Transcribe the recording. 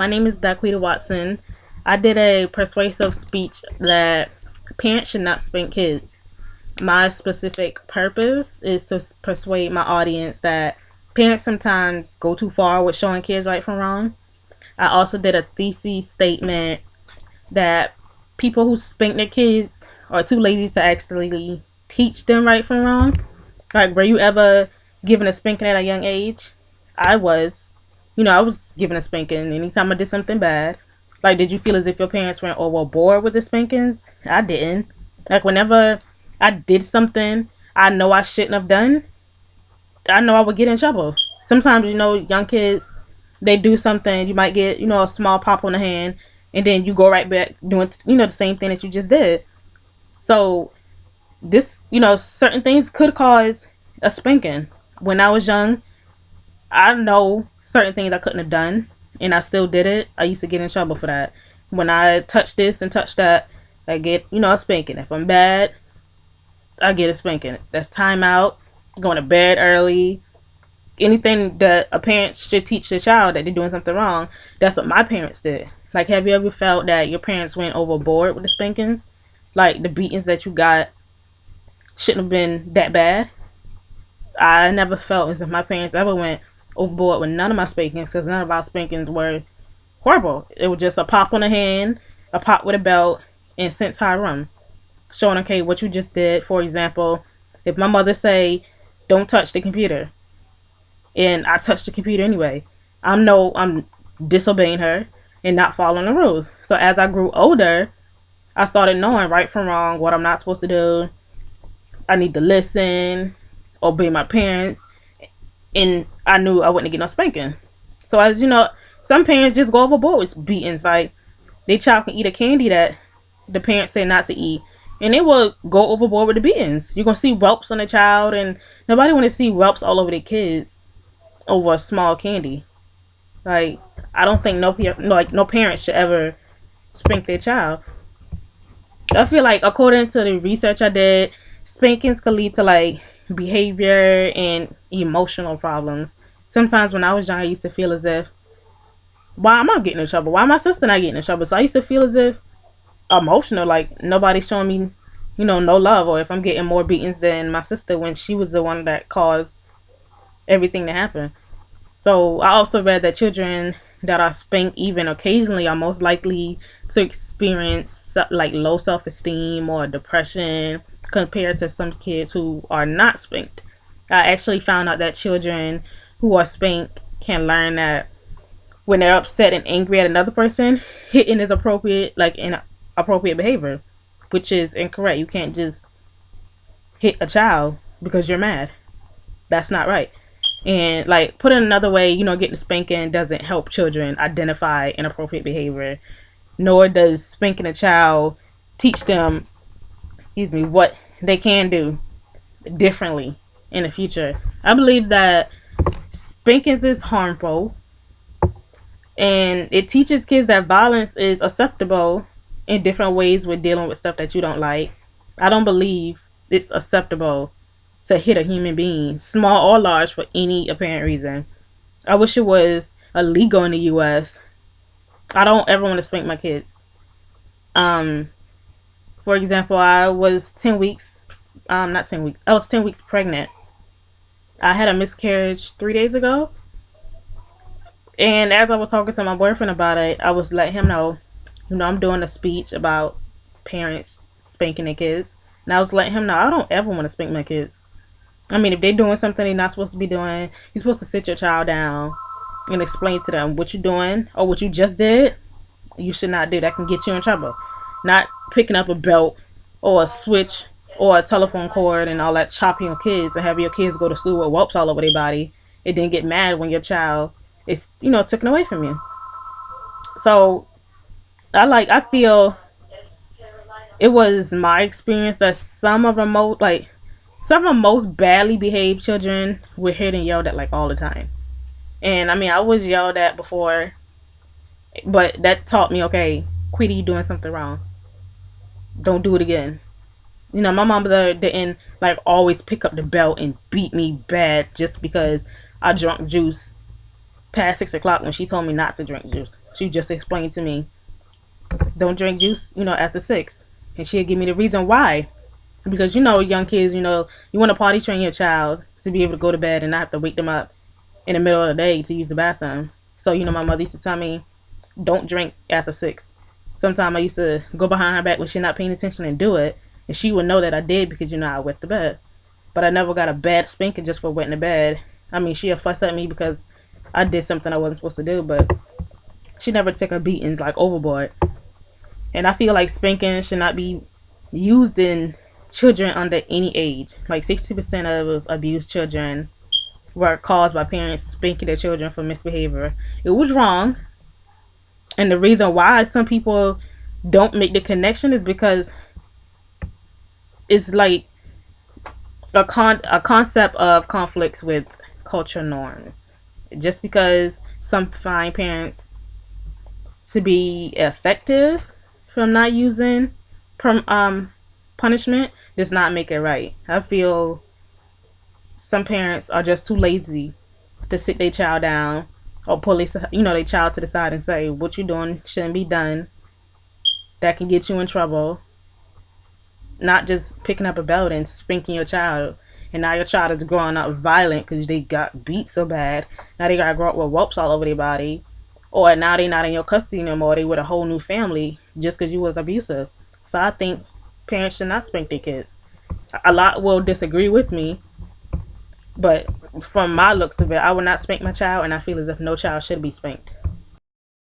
My name is Daquita Watson. I did a persuasive speech that parents should not spank kids. My specific purpose is to persuade my audience that parents sometimes go too far with showing kids right from wrong. I also did a thesis statement that people who spank their kids are too lazy to actually teach them right from wrong. Like, were you ever given a spanking at a young age? I was. I was given a spanking anytime I did something bad. Like, did you feel as if your parents went overboard with the spankings? I didn't. Like, whenever I did something I know I shouldn't have done, I know I would get in trouble. Sometimes, young kids, they do something, you might get, a small pop on the hand, and then you go right back doing, the same thing that you just did. So, this, certain things could cause a spanking. When I was young, I know certain things I couldn't have done, and I still did it. I used to get in trouble for that. When I touch this and touch that, I get, a spanking. If I'm bad, I get a spanking. That's time out, going to bed early. Anything that a parent should teach their child that they're doing something wrong, that's what my parents did. Like, have you ever felt that your parents went overboard with the spankings? Like, the beatings that you got shouldn't have been that bad? I never felt as if my parents ever went overboard with none of my spankings, because none of our spankings were horrible. It was just a pop on the hand, a pop with a belt, and sent to our room, showing, okay, what you just did. For example, if my mother say, don't touch the computer, and I touch the computer anyway, I'm disobeying her and not following the rules. So as I grew older, I started knowing right from wrong, what I'm not supposed to do. I need to listen, obey my parents, and I knew I wouldn't get no spanking. So as you know, some parents just go overboard with beatings. Like, their child can eat a candy that the parents say not to eat, and they will go overboard with the beatings. You're gonna see whelps on the child, and nobody want to see whelps all over their kids over a small candy. Like, I don't think no parent should ever spank their child. I feel like, according to the research I did, spankings could lead to like behavior and emotional problems. Sometimes when I was young, I used to feel as if, why am I getting in trouble? Why my sister not getting in trouble? So I used to feel as if emotional, like nobody's showing me, no love, or if I'm getting more beatings than my sister when she was the one that caused everything to happen. So I also read that children that are spanked even occasionally are most likely to experience like low self-esteem or depression compared to some kids who are not spanked. I actually found out that children who are spanked can learn that when they're upset and angry at another person, hitting is appropriate, like inappropriate behavior, which is incorrect. You can't just hit a child because you're mad. That's not right. And like, put it another way, getting a spanking doesn't help children identify inappropriate behavior, nor does spanking a child teach them, what they can do differently in the future. I believe that spankings is harmful, and it teaches kids that violence is acceptable in different ways with dealing with stuff that you don't like. I don't believe it's acceptable to hit a human being, small or large, for any apparent reason. I wish it was illegal in the U.S. I don't ever want to spank my kids. For example, I was 10 weeks, not 10 weeks, I was 10 weeks pregnant. I had a miscarriage 3 days ago. And as I was talking to my boyfriend about it, I was letting him know, I'm doing a speech about parents spanking their kids. And I was letting him know, I don't ever want to spank my kids. I mean, if they're doing something they're not supposed to be doing, you're supposed to sit your child down and explain to them what you're doing or what you just did. You should not do. That can get you in trouble. Not picking up a belt or a switch or a telephone cord and all that, chopping your kids and having your kids go to school with whelps all over their body, and then get mad when your child is, taken away from you. So I feel it was my experience that some of the most badly behaved children were hit and yelled at like all the time. And I mean, I was yelled at before, but that taught me, okay, Quitty, you doing something wrong. Don't do it again. My mom didn't like always pick up the belt and beat me bad just because I drank juice past 6 o'clock when she told me not to drink juice. she just explained to me, don't drink juice, after 6. And she'll give me the reason why. Because, young kids, you want to potty train your child to be able to go to bed and not have to wake them up in the middle of the day to use the bathroom. So, my mother used to tell me, don't drink after 6. Sometimes I used to go behind her back when she's not paying attention and do it. And she would know that I did because, I wet the bed. But I never got a bad spanking just for wetting the bed. I mean, she'll fuss at me because I did something I wasn't supposed to do, but she never took her beatings like overboard. And I feel like spanking should not be used in children under any age. Like 60% of abused children were caused by parents spanking their children for misbehavior. It was wrong. And the reason why some people don't make the connection is because it's like a concept of conflicts with cultural norms. Just because some find parents to be effective from not using punishment does not make it right. I feel some parents are just too lazy to sit their child down or pull their child to the side and say, what you doing shouldn't be done. That can get you in trouble. Not just picking up a belt and spanking your child. And now your child is growing up violent because they got beat so bad. Now they got to grow up with whelps all over their body. Or now they're not in your custody anymore. They with a whole new family just because you was abusive. So I think parents should not spank their kids. A lot will disagree with me. But from my looks of it, I would not spank my child. And I feel as if no child should be spanked.